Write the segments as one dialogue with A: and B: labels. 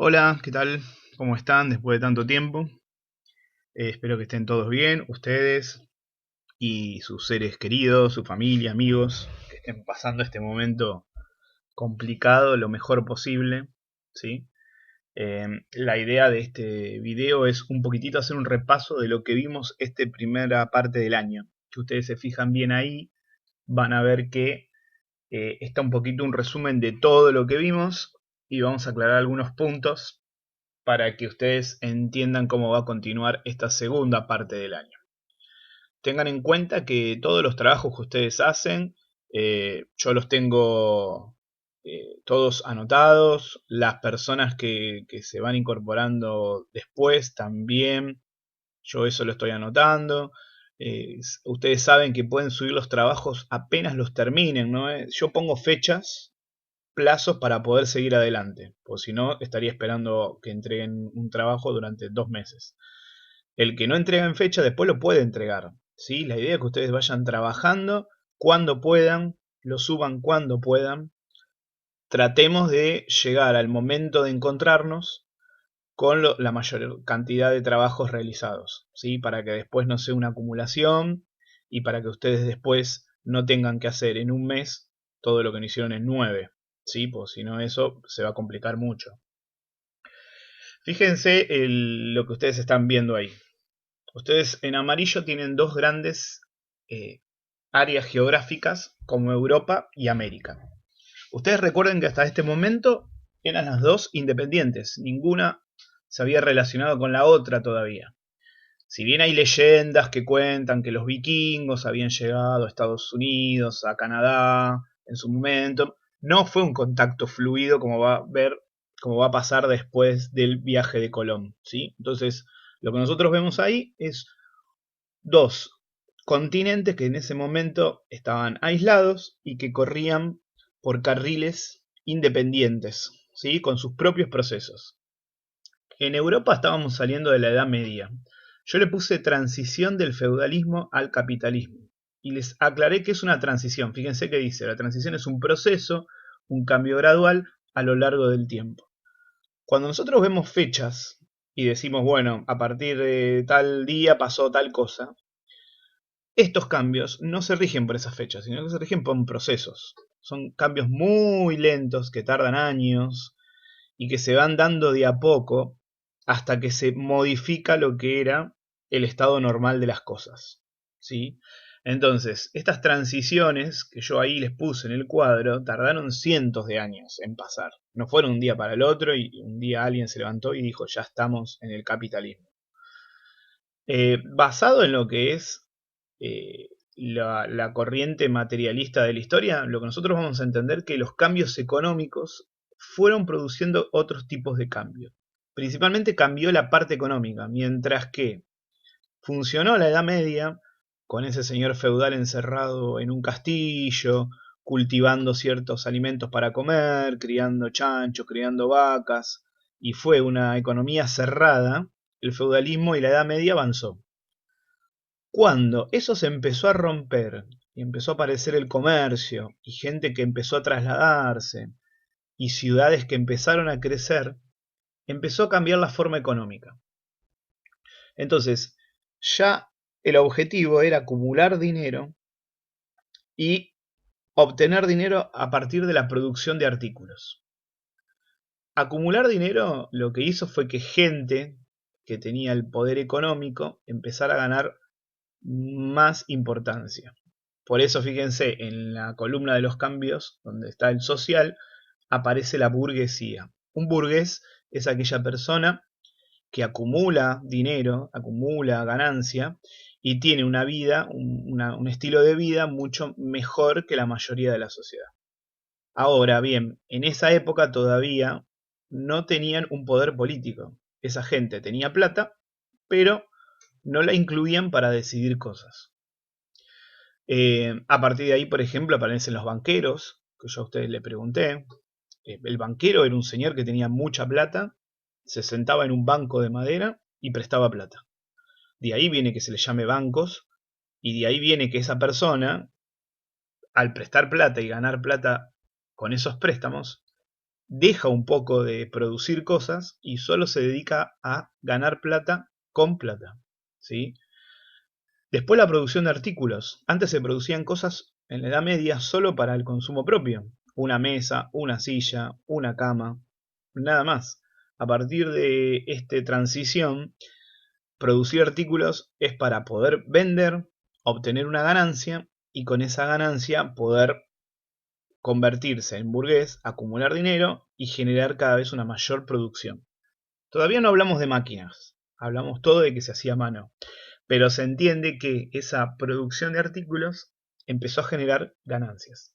A: Hola, ¿qué tal? ¿Cómo están después de tanto tiempo? Espero que estén todos bien, ustedes y sus seres queridos, su familia, amigos, que estén pasando este momento complicado lo mejor posible, ¿sí? La idea de este video es un poquitito hacer un repaso de lo que vimos esta primera parte del año. Si ustedes se fijan bien ahí, van a ver que está un poquito un resumen de todo lo que vimos y vamos a aclarar algunos puntos para que ustedes entiendan cómo va a continuar esta segunda parte del año. Tengan en cuenta que todos los trabajos que ustedes hacen, yo los tengo todos anotados, las personas que se van incorporando después también, yo eso lo estoy anotando. Ustedes saben que pueden subir los trabajos apenas los terminen, ¿no? Yo pongo fechas, plazos para poder seguir adelante, pues si no estaría esperando que entreguen un trabajo durante 2 meses. El que no entrega en fecha después lo puede entregar, ¿sí? La idea es que ustedes vayan trabajando cuando puedan, lo suban cuando puedan. Tratemos de llegar al momento de encontrarnos con la mayor cantidad de trabajos realizados, ¿sí? Para que después no sea una acumulación y para que ustedes después no tengan que hacer en un mes todo lo que no hicieron en 9, ¿sí? Pues si no eso se va a complicar mucho. Fíjense lo que ustedes están viendo ahí. Ustedes en amarillo tienen dos grandes eh, áreas geográficas como Europa y América. Ustedes recuerden que hasta este momento eran las dos independientes, ninguna se había relacionado con la otra todavía. Si bien hay leyendas que cuentan que los vikingos habían llegado a Estados Unidos, a Canadá en su momento, no fue un contacto fluido como va a ver, como va a pasar después del viaje de Colón, ¿sí? Entonces, lo que nosotros vemos ahí es dos continentes que en ese momento estaban aislados y que corrían por carriles independientes, ¿sí? Con sus propios procesos. En Europa estábamos saliendo de la Edad Media. Yo le puse transición del feudalismo al capitalismo. Y les aclaré que es una transición. Fíjense que dice, la transición es un proceso, un cambio gradual a lo largo del tiempo. Cuando nosotros vemos fechas y decimos, bueno, a partir de tal día pasó tal cosa, estos cambios no se rigen por esas fechas, sino que se rigen por procesos. Son cambios muy lentos que tardan años y que se van dando de a poco hasta que se modifica lo que era el estado normal de las cosas, ¿sí? Entonces, estas transiciones que yo ahí les puse en el cuadro tardaron cientos de años en pasar. No fueron un día para el otro y un día alguien se levantó y dijo, ya estamos en el capitalismo. Basado en lo que es la corriente materialista de la historia, lo que nosotros vamos a entender que los cambios económicos fueron produciendo otros tipos de cambios. Principalmente cambió la parte económica, mientras que funcionó la Edad Media con ese señor feudal encerrado en un castillo, cultivando ciertos alimentos para comer, criando chanchos, criando vacas, y fue una economía cerrada. El feudalismo y la Edad Media avanzó. Cuando eso se empezó a romper y empezó a aparecer el comercio y gente que empezó a trasladarse y ciudades que empezaron a crecer, empezó a cambiar la forma económica. Entonces, ya el objetivo era acumular dinero y obtener dinero a partir de la producción de artículos. Acumular dinero lo que hizo fue que gente que tenía el poder económico empezara a ganar más importancia. Por eso fíjense, en la columna de los cambios, donde está el social, aparece la burguesía. Un burgués es aquella persona que acumula dinero, acumula ganancia y tiene una vida, un estilo de vida mucho mejor que la mayoría de la sociedad. Ahora bien, en esa época todavía no tenían un poder político. Esa gente tenía plata, pero no la incluían para decidir cosas. A partir de ahí, por ejemplo, aparecen los banqueros, que yo a ustedes les pregunté. El banquero era un señor que tenía mucha plata, se sentaba en un banco de madera y prestaba plata. De ahí viene que se le llame bancos, y de ahí viene que esa persona, al prestar plata y ganar plata con esos préstamos, deja un poco de producir cosas y solo se dedica a ganar plata con plata, ¿sí? Después la producción de artículos. Antes se producían cosas en la Edad Media solo para el consumo propio. Una mesa, una silla, una cama, nada más. A partir de esta transición, producir artículos es para poder vender, obtener una ganancia y con esa ganancia poder convertirse en burgués, acumular dinero y generar cada vez una mayor producción. Todavía no hablamos de máquinas, hablamos todo de que se hacía a mano, pero se entiende que esa producción de artículos empezó a generar ganancias.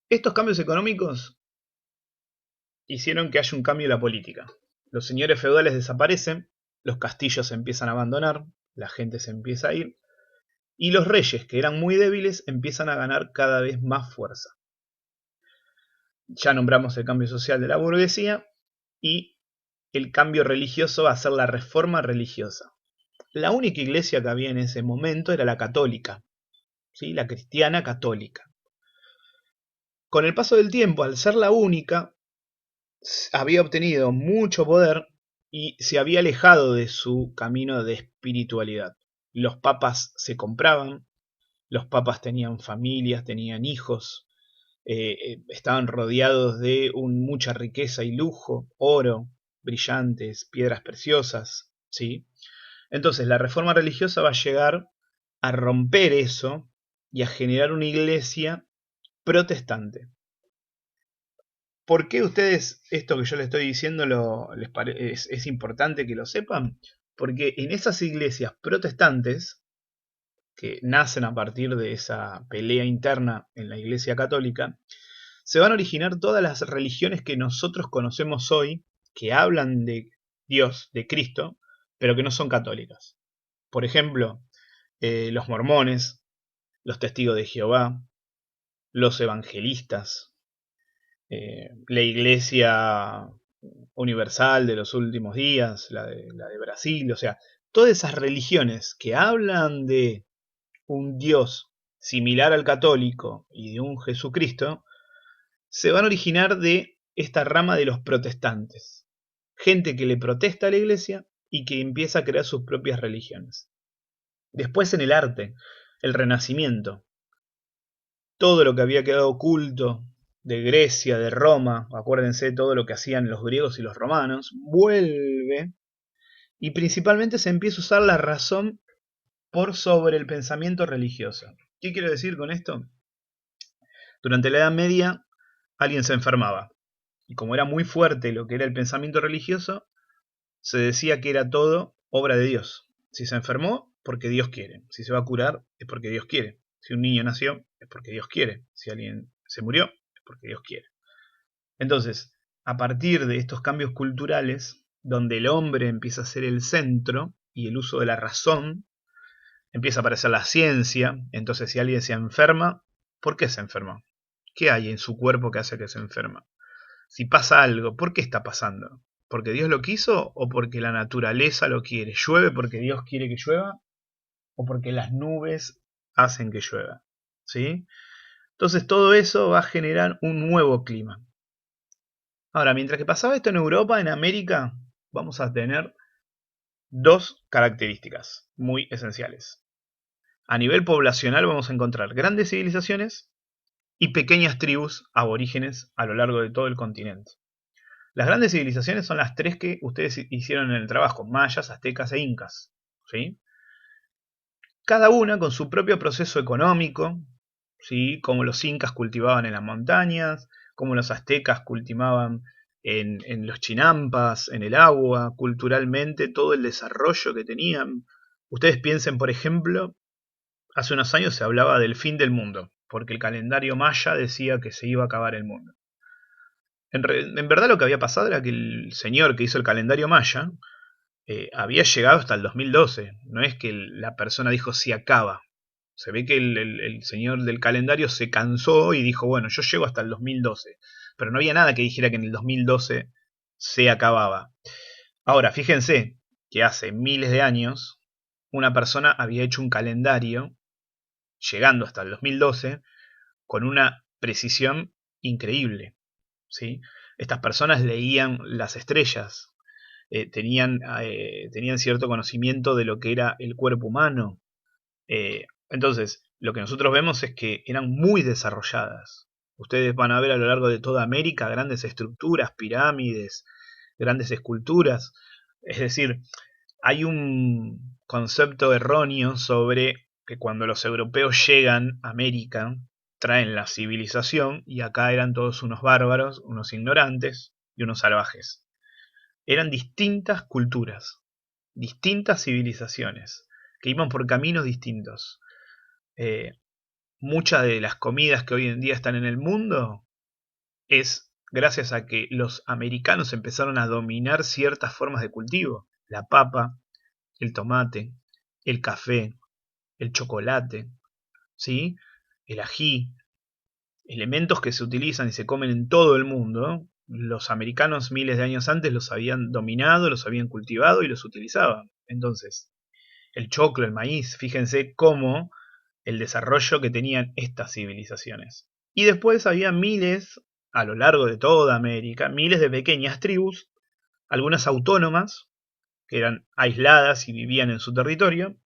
A: Estos cambios económicos hicieron que haya un cambio en la política. Los señores feudales desaparecen, los castillos se empiezan a abandonar, la gente se empieza a ir, y los reyes, que eran muy débiles, empiezan a ganar cada vez más fuerza. Ya nombramos el cambio social de la burguesía y el cambio religioso va a ser la reforma religiosa. La única iglesia que había en ese momento era la católica, ¿sí? La cristiana católica. Con el paso del tiempo, al ser la única, había obtenido mucho poder y se había alejado de su camino de espiritualidad. Los papas se compraban, los papas tenían familias, tenían hijos, estaban rodeados de mucha riqueza y lujo, oro, brillantes, piedras preciosas, ¿sí? Entonces la reforma religiosa va a llegar a romper eso y a generar una iglesia protestante. ¿Por qué ustedes esto que yo les estoy diciendo es importante que lo sepan? Porque en esas iglesias protestantes, que nacen a partir de esa pelea interna en la iglesia católica, se van a originar todas las religiones que nosotros conocemos hoy, que hablan de Dios, de Cristo, pero que no son católicas. Por ejemplo, los mormones, los testigos de Jehová, los evangelistas, la iglesia universal de los últimos días, la de Brasil, o sea, todas esas religiones que hablan de un Dios similar al católico y de un Jesucristo, se van a originar de esta rama de los protestantes. Gente que le protesta a la iglesia y que empieza a crear sus propias religiones. Después en el arte, el Renacimiento, todo lo que había quedado oculto de Grecia, de Roma, acuérdense todo lo que hacían los griegos y los romanos, vuelve y principalmente se empieza a usar la razón por sobre el pensamiento religioso. ¿Qué quiero decir con esto? Durante la Edad Media alguien se enfermaba y como era muy fuerte lo que era el pensamiento religioso, se decía que era todo obra de Dios. Si se enfermó, porque Dios quiere. Si se va a curar, es porque Dios quiere. Si un niño nació, es porque Dios quiere. Si alguien se murió, es porque Dios quiere. Entonces, a partir de estos cambios culturales, donde el hombre empieza a ser el centro y el uso de la razón, empieza a aparecer la ciencia. Entonces, si alguien se enferma, ¿por qué se enferma? ¿Qué hay en su cuerpo que hace que se enferma? Si pasa algo, ¿por qué está pasando? ¿Porque Dios lo quiso o porque la naturaleza lo quiere? ¿Llueve porque Dios quiere que llueva o porque las nubes hacen que llueva? ¿Sí? Entonces todo eso va a generar un nuevo clima. Ahora, mientras que pasaba esto en Europa, en América, vamos a tener dos características muy esenciales. A nivel poblacional vamos a encontrar grandes civilizaciones y pequeñas tribus aborígenes a lo largo de todo el continente. Las grandes civilizaciones son las tres que ustedes hicieron en el trabajo, mayas, aztecas e incas, ¿sí? Cada una con su propio proceso económico, ¿sí? Como los incas cultivaban en las montañas, como los aztecas cultivaban en los chinampas, en el agua, culturalmente, todo el desarrollo que tenían. Ustedes piensen, por ejemplo, hace unos años se hablaba del fin del mundo, porque el calendario maya decía que se iba a acabar el mundo. En verdad lo que había pasado era que el señor que hizo el calendario maya había llegado hasta el 2012. No es que la persona dijo se acaba. Se ve que el señor del calendario se cansó y dijo, bueno, yo llego hasta el 2012. Pero no había nada que dijera que en el 2012 se acababa. Ahora, fíjense que hace miles de años una persona había hecho un calendario llegando hasta el 2012 con una precisión increíble. ¿sí? Estas personas leían las estrellas, tenían cierto conocimiento de lo que era el cuerpo humano. Entonces, lo que nosotros vemos es que eran muy desarrolladas. Ustedes van a ver a lo largo de toda América grandes estructuras, pirámides, grandes esculturas. Es decir, hay un concepto erróneo sobre que cuando los europeos llegan a América, traen la civilización y acá eran todos unos bárbaros, unos ignorantes y unos salvajes. Eran distintas culturas, distintas civilizaciones, que iban por caminos distintos. Eh, Muchas de las comidas que hoy en día están en el mundo es gracias a que los americanos empezaron a dominar ciertas formas de cultivo. La papa, el tomate, el café, el chocolate, ¿sí? El ají, elementos que se utilizan y se comen en todo el mundo. Los americanos miles de años antes los habían dominado, los habían cultivado y los utilizaban. Entonces, el choclo, el maíz, fíjense cómo el desarrollo que tenían estas civilizaciones. Y después había miles, a lo largo de toda América, miles de pequeñas tribus, algunas autónomas, que eran aisladas y vivían en su territorio,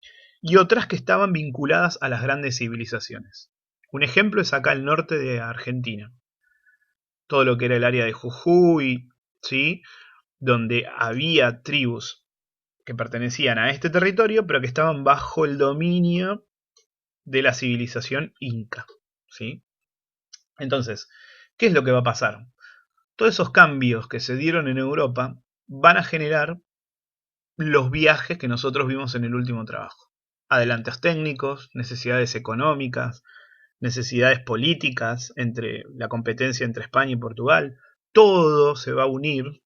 A: y otras que estaban vinculadas a las grandes civilizaciones. Un ejemplo es acá el norte de Argentina, todo lo que era el área de Jujuy, ¿sí? Donde había tribus que pertenecían a este territorio, pero que estaban bajo el dominio de la civilización inca, ¿sí? Entonces, ¿qué es lo que va a pasar? Todos esos cambios que se dieron en Europa van a generar los viajes que nosotros vimos en el último trabajo. Adelantos técnicos, necesidades económicas, necesidades políticas, entre la competencia entre España y Portugal, todo se va a unir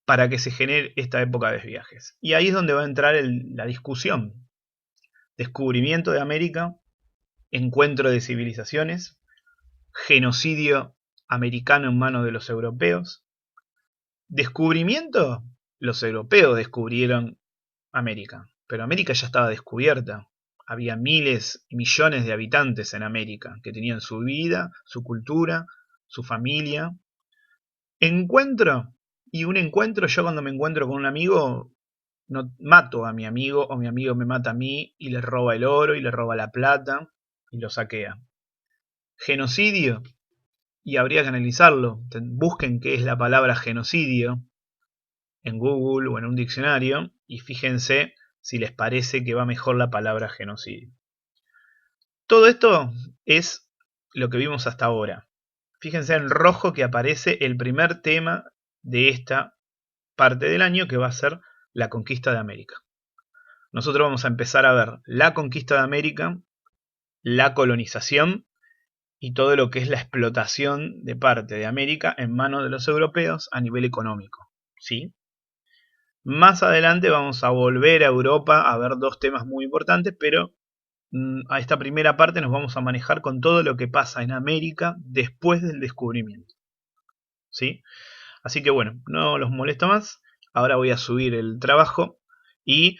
A: para que se genere esta época de viajes. Y ahí es donde va a entrar la discusión. Descubrimiento de América, encuentro de civilizaciones, genocidio americano en manos de los europeos. Descubrimiento, los europeos descubrieron América, pero América ya estaba descubierta. Había miles y millones de habitantes en América que tenían su vida, su cultura, su familia. Encuentro, y un encuentro, yo cuando me encuentro con un amigo, no mato a mi amigo o mi amigo me mata a mí y le roba el oro y le roba la plata y lo saquea. Genocidio, y habría que analizarlo. Busquen qué es la palabra genocidio en Google o en un diccionario y fíjense si les parece que va mejor la palabra genocidio. Todo esto es lo que vimos hasta ahora. Fíjense en rojo que aparece el primer tema de esta parte del año, que va a ser la conquista de América. Nosotros vamos a empezar a ver la conquista de América, la colonización y todo lo que es la explotación de parte de América en manos de los europeos a nivel económico, ¿sí? Más adelante vamos a volver a Europa a ver dos temas muy importantes, pero a esta primera parte nos vamos a manejar con todo lo que pasa en América después del descubrimiento, ¿sí? Así que bueno, no los molesto más. Ahora voy a subir el trabajo y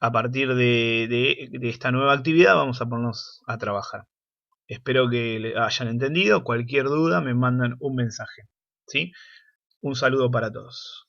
A: a partir de esta nueva actividad vamos a ponernos a trabajar. Espero que le hayan entendido. Cualquier duda me mandan un mensaje, ¿sí? Un saludo para todos.